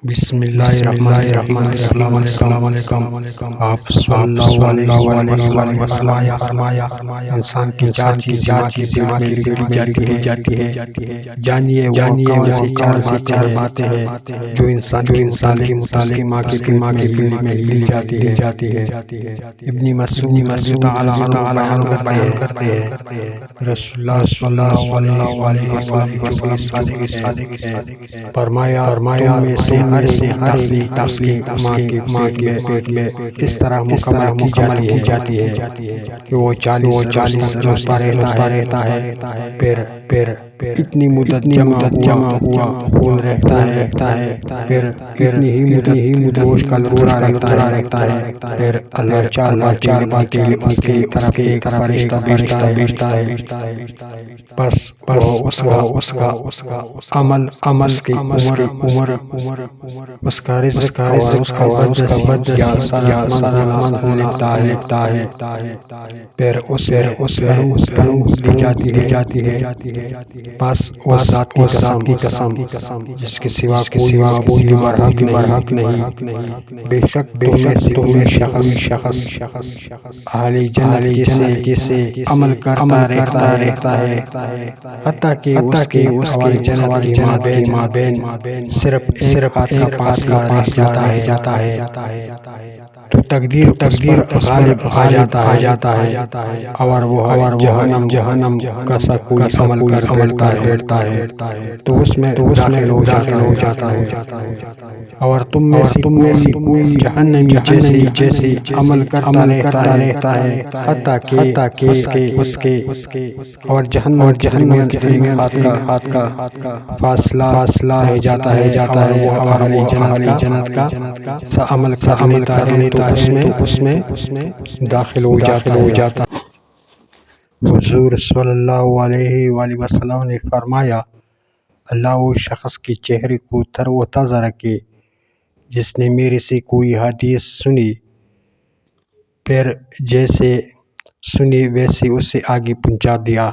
بسم اللہ الرحمن الرحیم السلام علیکم۔ آپ صلی اللہ علیہ وسلم فرمایا انسان کی چار دماغ میں لکھی جاتی ہے۔ جانیے وہ چار باتیں ہیں جو انسان کی متعلق ماں کے دل میں ہل جاتی ہے۔ ابن مسعود رضی اللہ عنہ بیان کرتے ہیں رسول اللہ صلی اللہ علیہ وسلم صادق ہے، فرمایا تم میں سے ہر ایک تخلیق ماں کے پیٹ میں اس طرح مکمل کی جاتی ہے کہ وہ 40 روز رہتا ہے، پھر اتنی مدت جمع ہوا خون رہتا ہے، پھر اتنی ہی مدت گوشت کا لوڑا رہتا ہے، پھر اللہ چار باتیں کے لیے اس کی طرف ایک فرشتہ بھیجتا ہے، بس اس کا عمل اس کی عمر اس کا رزق اور اس کا بدن یا صحت مند لکھتا ہے، پھر اس روح دی جاتی ہے، بس اس ذات کی قسم جس کے سوا کوئی معبود برحق نہیں، بے شک تم میں سے کوئی شخص اہل جنت کے سے عمل کرتا رہتا ہے حتیٰ کہ اس کے جنت کی مابین صرف ہاتھ کا فاصلہ رہ جاتا ہے تو تقدیر غالب آ جاتا ہے اور وہ جہنم کا سا کوئی عمل کرتا ہے تو اس میں داخل ہو جاتا ہے، اور تم میں سے کوئی جہنمی جیسے عمل کرتا رہتا ہے حتیٰ کہ اس کے اور جہنم درمیان ہاتھ کا فاصلہ رہ جاتا ہے اور وہ اہل جنت کا عمل کر لیتا ہے تو اس میں داخل ہو جاتا ہے۔ حضور صلی اللہ علیہ وآلہ وسلم نے فرمایا اللہ اس شخص کے چہرے کو تر و تازہ رکھے جس نے میرے سے کوئی حدیث سنی، پھر جیسے سنی ویسے اسے آگے پہنچا دیا۔